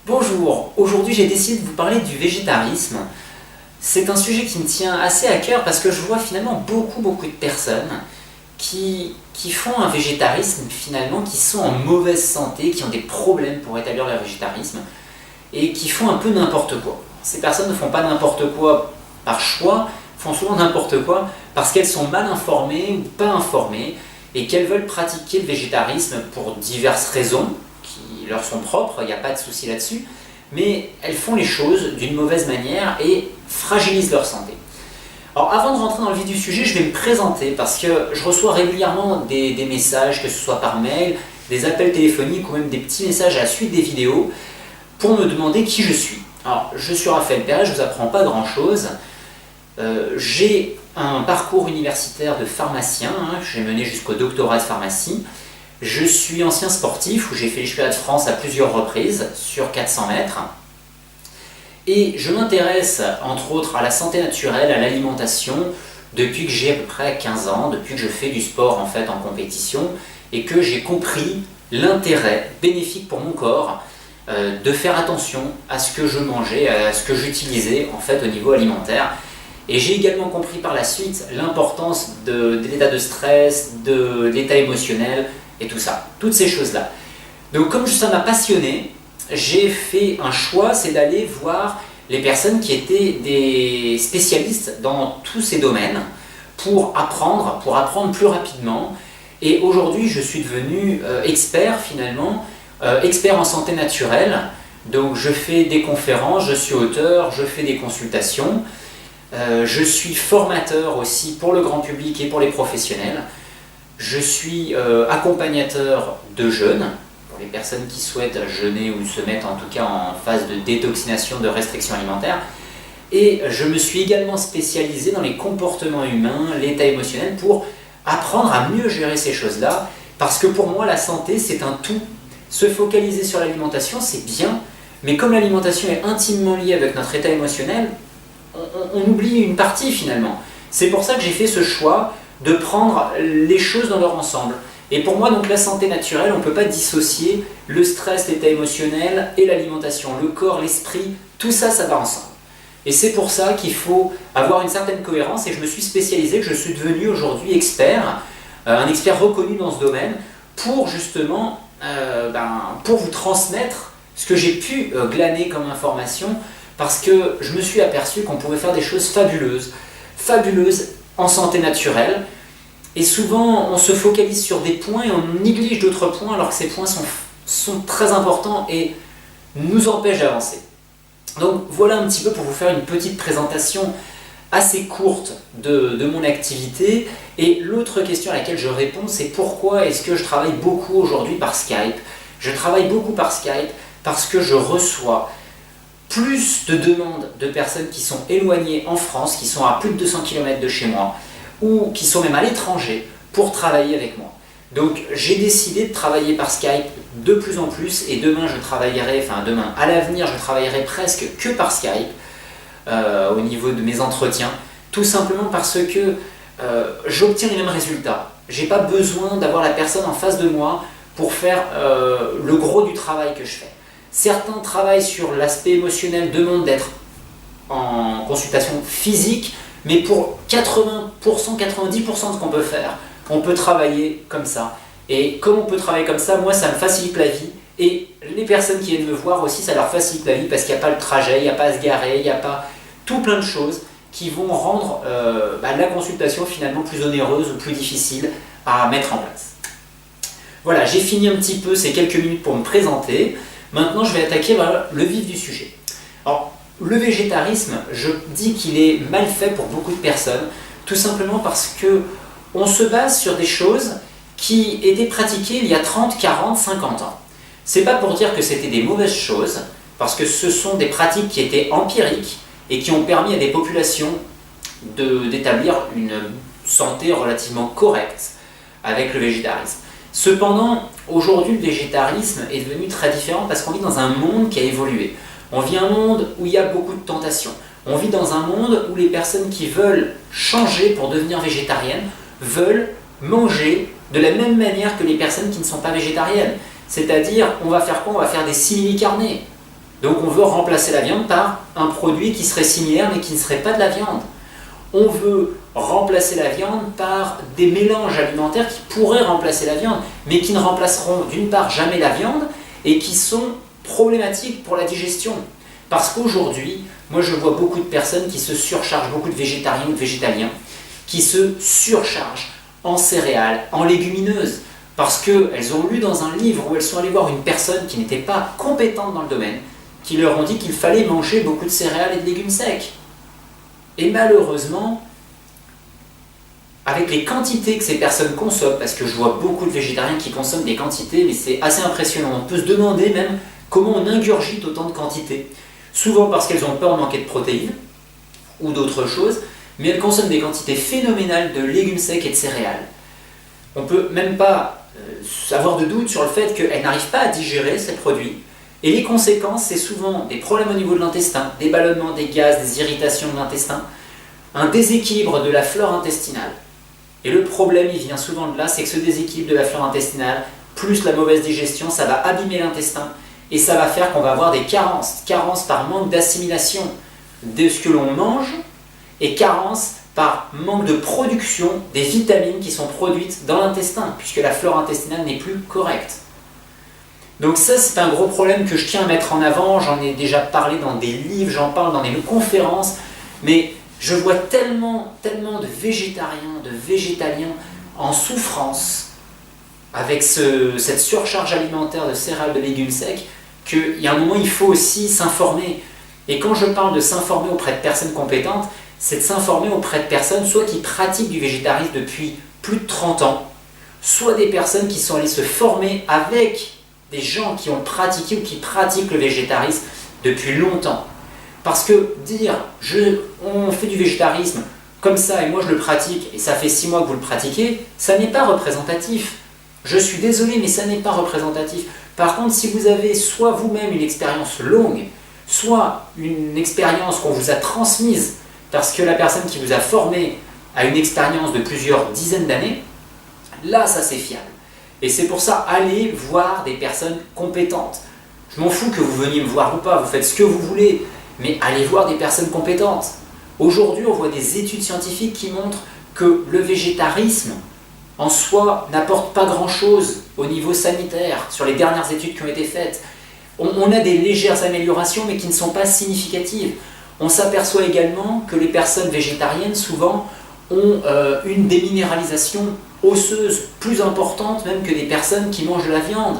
Bonjour, aujourd'hui j'ai décidé de vous parler du végétarisme. C'est un sujet qui me tient assez à cœur parce que je vois finalement beaucoup de personnes qui font un végétarisme finalement, qui sont en mauvaise santé, qui ont des problèmes pour établir leur végétarisme et qui font un peu n'importe quoi. Ces personnes ne font pas n'importe quoi par choix, font souvent n'importe quoi parce qu'elles sont mal informées ou pas informées et qu'elles veulent pratiquer le végétarisme pour diverses raisons qui leur sont propres, il n'y a pas de souci là-dessus, mais elles font les choses d'une mauvaise manière et fragilisent leur santé. Alors avant de rentrer dans le vif du sujet, je vais me présenter parce que je reçois régulièrement des messages, que ce soit par mail, des appels téléphoniques ou même des petits messages à la suite des vidéos pour me demander qui je suis. Alors je suis Raphaël Perret, je ne vous apprends pas grand-chose. J'ai un parcours universitaire de pharmacien, j'ai mené jusqu'au doctorat de pharmacie. Je suis ancien sportif où j'ai fait les championnats de France à plusieurs reprises sur 400 mètres. Et je m'intéresse entre autres à la santé naturelle, à l'alimentation depuis que j'ai à peu près 15 ans, depuis que je fais du sport en fait en compétition et que j'ai compris l'intérêt bénéfique pour mon corps de faire attention à ce que je mangeais, à ce que j'utilisais en fait au niveau alimentaire. Et j'ai également compris par la suite l'importance de l'état de stress, de l'état émotionnel et tout ça, toutes ces choses-là. Donc comme ça m'a passionné, j'ai fait un choix, c'est d'aller voir les personnes qui étaient des spécialistes dans tous ces domaines pour apprendre plus rapidement. Et aujourd'hui, je suis devenu expert finalement, expert en santé naturelle. Donc je fais des conférences, je suis auteur, je fais des consultations. Je suis formateur aussi pour le grand public et pour les professionnels. Je suis accompagnateur de jeûne, pour les personnes qui souhaitent jeûner ou se mettre en tout cas en phase de détoxination, de restriction alimentaire. Et je me suis également spécialisé dans les comportements humains, l'état émotionnel, pour apprendre à mieux gérer ces choses-là. Parce que pour moi, la santé, c'est un tout. Se focaliser sur l'alimentation, c'est bien, mais comme l'alimentation est intimement liée avec notre état émotionnel, on oublie une partie finalement. C'est pour ça que j'ai fait ce choix de prendre les choses dans leur ensemble. Et pour moi, donc la santé naturelle, on ne peut pas dissocier le stress, l'état émotionnel et l'alimentation. Le corps, l'esprit, tout ça, ça va ensemble. Et c'est pour ça qu'il faut avoir une certaine cohérence et je me suis spécialisé, que je suis devenu aujourd'hui expert, un expert reconnu dans ce domaine, pour justement pour vous transmettre ce que j'ai pu glaner comme information, parce que je me suis aperçu qu'on pouvait faire des choses fabuleuses en santé naturelle. Et souvent, on se focalise sur des points et on néglige d'autres points, alors que ces points sont très importants et nous empêchent d'avancer. Donc voilà un petit peu pour vous faire une petite présentation assez courte de mon activité. Et l'autre question à laquelle je réponds, c'est pourquoi est-ce que je travaille beaucoup aujourd'hui par Skype? Je travaille beaucoup par Skype parce que je reçois plus de demandes de personnes qui sont éloignées en France, qui sont à plus de 200 km de chez moi, ou qui sont même à l'étranger pour travailler avec moi. Donc j'ai décidé de travailler par Skype de plus en plus et demain, à l'avenir, je travaillerai presque que par Skype au niveau de mes entretiens, tout simplement parce que j'obtiens les mêmes résultats. Je n'ai pas besoin d'avoir la personne en face de moi pour faire le gros du travail que je fais. Certains travaillent sur l'aspect émotionnel, demandent d'être en consultation physique, mais pour 80%, 90% de ce qu'on peut faire, on peut travailler comme ça. Et comme on peut travailler comme ça, moi ça me facilite la vie. Et les personnes qui viennent me voir aussi, ça leur facilite la vie parce qu'il n'y a pas le trajet, il n'y a pas à se garer, il n'y a pas tout plein de choses qui vont rendre la consultation finalement plus onéreuse ou plus difficile à mettre en place. Voilà, j'ai fini un petit peu ces quelques minutes pour me présenter. Maintenant, je vais attaquer le vif du sujet. Alors, le végétarisme, je dis qu'il est mal fait pour beaucoup de personnes, tout simplement parce qu'on se base sur des choses qui étaient pratiquées il y a 30, 40, 50 ans. C'est pas pour dire que c'était des mauvaises choses, parce que ce sont des pratiques qui étaient empiriques et qui ont permis à des populations d'établir une santé relativement correcte avec le végétarisme. Cependant, aujourd'hui, le végétarisme est devenu très différent parce qu'on vit dans un monde qui a évolué. On vit un monde où il y a beaucoup de tentations. On vit dans un monde où les personnes qui veulent changer pour devenir végétariennes veulent manger de la même manière que les personnes qui ne sont pas végétariennes. C'est-à-dire, on va faire quoi? On va faire des simili-carnés. Donc on veut remplacer la viande par un produit qui serait similaire mais qui ne serait pas de la viande. On veut remplacer la viande par des mélanges alimentaires qui pourraient remplacer la viande, mais qui ne remplaceront d'une part jamais la viande et qui sont problématiques pour la digestion. Parce qu'aujourd'hui, moi je vois beaucoup de personnes qui se surchargent, beaucoup de végétariens ou de végétaliens, qui se surchargent en céréales, en légumineuses, parce qu'elles ont lu dans un livre où elles sont allées voir une personne qui n'était pas compétente dans le domaine, qui leur ont dit qu'il fallait manger beaucoup de céréales et de légumes secs. Et malheureusement, avec les quantités que ces personnes consomment, parce que je vois beaucoup de végétariens qui consomment des quantités, mais c'est assez impressionnant. On peut se demander même comment on ingurgite autant de quantités. Souvent parce qu'elles ont peur de manquer de protéines ou d'autres choses, mais elles consomment des quantités phénoménales de légumes secs et de céréales. On ne peut même pas avoir de doute sur le fait qu'elles n'arrivent pas à digérer ces produits. Et les conséquences, c'est souvent des problèmes au niveau de l'intestin, des ballonnements, des gaz, des irritations de l'intestin, un déséquilibre de la flore intestinale. Et le problème, il vient souvent de là, c'est que ce déséquilibre de la flore intestinale, plus la mauvaise digestion, ça va abîmer l'intestin et ça va faire qu'on va avoir des carences. Carences par manque d'assimilation de ce que l'on mange et carences par manque de production des vitamines qui sont produites dans l'intestin, puisque la flore intestinale n'est plus correcte. Donc ça, c'est un gros problème que je tiens à mettre en avant. J'en ai déjà parlé dans des livres, j'en parle dans des conférences, mais je vois tellement de végétariens, de végétaliens en souffrance avec cette surcharge alimentaire de céréales, de légumes secs, qu'il y a un moment, il faut aussi s'informer. Et quand je parle de s'informer auprès de personnes compétentes, c'est de s'informer auprès de personnes soit qui pratiquent du végétarisme depuis plus de 30 ans, soit des personnes qui sont allées se former avec des gens qui ont pratiqué ou qui pratiquent le végétarisme depuis longtemps. Parce que dire on fait du végétarisme comme ça et moi je le pratique et ça fait 6 mois que vous le pratiquez, ça n'est pas représentatif. Je suis désolé, mais ça n'est pas représentatif. Par contre, si vous avez soit vous-même une expérience longue, soit une expérience qu'on vous a transmise parce que la personne qui vous a formé a une expérience de plusieurs dizaines d'années, là ça c'est fiable. Et c'est pour ça, allez voir des personnes compétentes. Je m'en fous que vous veniez me voir ou pas, vous faites ce que vous voulez, mais allez voir des personnes compétentes. Aujourd'hui, on voit des études scientifiques qui montrent que le végétarisme, en soi, n'apporte pas grand-chose au niveau sanitaire, sur les dernières études qui ont été faites. On a des légères améliorations, mais qui ne sont pas significatives. On s'aperçoit également que les personnes végétariennes, souvent, ont une déminéralisation osseuse plus importante même que des personnes qui mangent de la viande.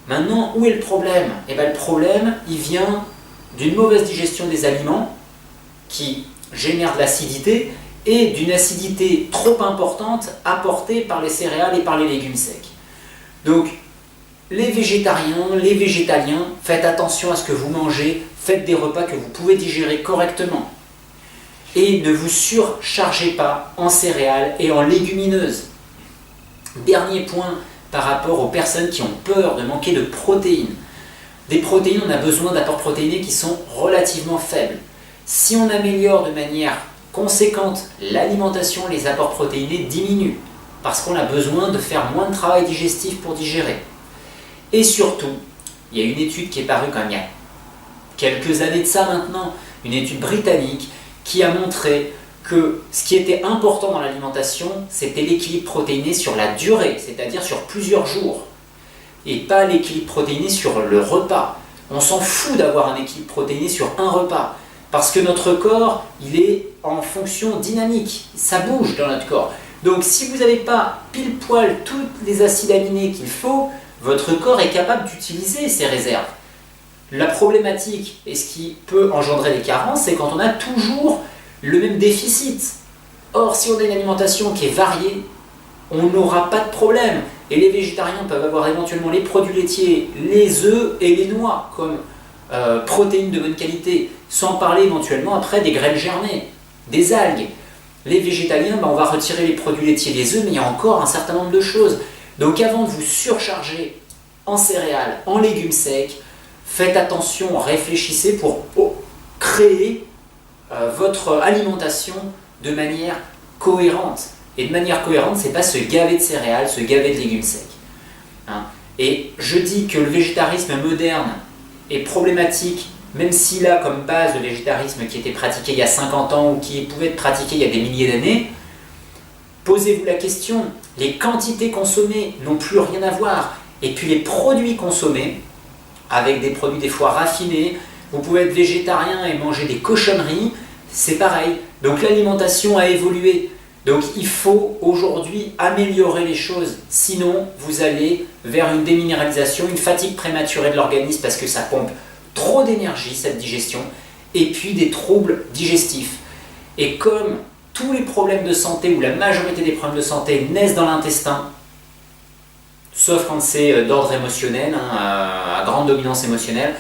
Maintenant, où est le problème? Eh bien, le problème, il vient d'une mauvaise digestion des aliments qui génère de l'acidité et d'une acidité trop importante apportée par les céréales et par les légumes secs. Donc, les végétariens, les végétaliens, faites attention à ce que vous mangez, faites des repas que vous pouvez digérer correctement. Et ne vous surchargez pas en céréales et en légumineuses. Dernier point par rapport aux personnes qui ont peur de manquer de protéines. Des protéines, on a besoin d'apports protéinés qui sont relativement faibles. Si on améliore de manière conséquente l'alimentation, les apports protéinés diminuent parce qu'on a besoin de faire moins de travail digestif pour digérer. Et surtout, il y a une étude qui est parue quand même il y a quelques années de ça maintenant, une étude britannique qui a montré que ce qui était important dans l'alimentation, c'était l'équilibre protéiné sur la durée, c'est-à-dire sur plusieurs jours, et pas l'équilibre protéiné sur le repas. On s'en fout d'avoir un équilibre protéiné sur un repas, parce que notre corps, il est en fonction dynamique, ça bouge dans notre corps. Donc si vous n'avez pas pile poil tous les acides aminés qu'il faut, votre corps est capable d'utiliser ses réserves. La problématique, et ce qui peut engendrer des carences, c'est quand on a toujours le même déficit. Or, si on a une alimentation qui est variée, on n'aura pas de problème. Et les végétariens peuvent avoir éventuellement les produits laitiers, les œufs et les noix comme protéines de bonne qualité, sans parler éventuellement après des graines germées, des algues. Les végétaliens, on va retirer les produits laitiers, les œufs, mais il y a encore un certain nombre de choses. Donc avant de vous surcharger en céréales, en légumes secs, faites attention, réfléchissez pour créer votre alimentation de manière cohérente. Et de manière cohérente, c'est pas se gaver de céréales, se gaver de légumes secs. Hein. Et je dis que le végétarisme moderne est problématique, même s'il a comme base le végétarisme qui était pratiqué il y a 50 ans ou qui pouvait être pratiqué il y a des milliers d'années, posez-vous la question, les quantités consommées n'ont plus rien à voir. Et puis les produits consommés, avec des produits des fois raffinés, vous pouvez être végétarien et manger des cochonneries, c'est pareil. Donc l'alimentation a évolué. Donc il faut aujourd'hui améliorer les choses. Sinon, vous allez vers une déminéralisation, une fatigue prématurée de l'organisme parce que ça pompe trop d'énergie, cette digestion, et puis des troubles digestifs. Et comme tous les problèmes de santé, ou la majorité des problèmes de santé, naissent dans l'intestin, sauf quand c'est d'ordre émotionnel, à grande dominance émotionnelle,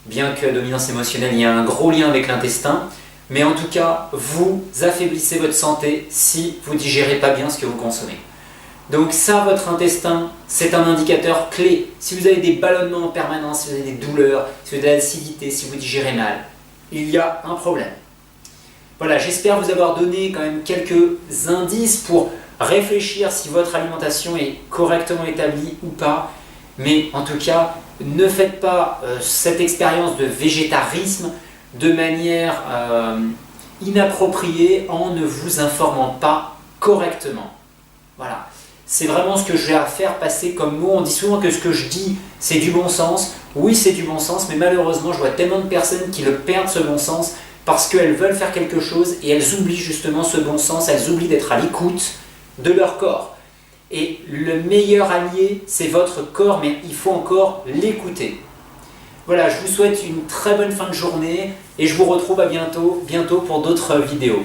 bien que dominance émotionnelle, il y a un gros lien avec l'intestin, mais en tout cas, vous affaiblissez votre santé si vous ne digérez pas bien ce que vous consommez. Donc ça, votre intestin, c'est un indicateur clé. Si vous avez des ballonnements en permanence, si vous avez des douleurs, si vous avez de l'acidité, si vous digérez mal, il y a un problème. Voilà, j'espère vous avoir donné quand même quelques indices pour réfléchir si votre alimentation est correctement établie ou pas. Mais en tout cas, ne faites pas cette expérience de végétarisme de manière inappropriée en ne vous informant pas correctement. Voilà, c'est vraiment ce que j'ai à faire passer comme mot. On dit souvent que ce que je dis, c'est du bon sens. Oui, c'est du bon sens, mais malheureusement, je vois tellement de personnes qui le perdent ce bon sens parce qu'elles veulent faire quelque chose et elles oublient justement ce bon sens, elles oublient d'être à l'écoute de leur corps. Et le meilleur allié, c'est votre corps, mais il faut encore l'écouter. Voilà, je vous souhaite une très bonne fin de journée et je vous retrouve à bientôt pour d'autres vidéos.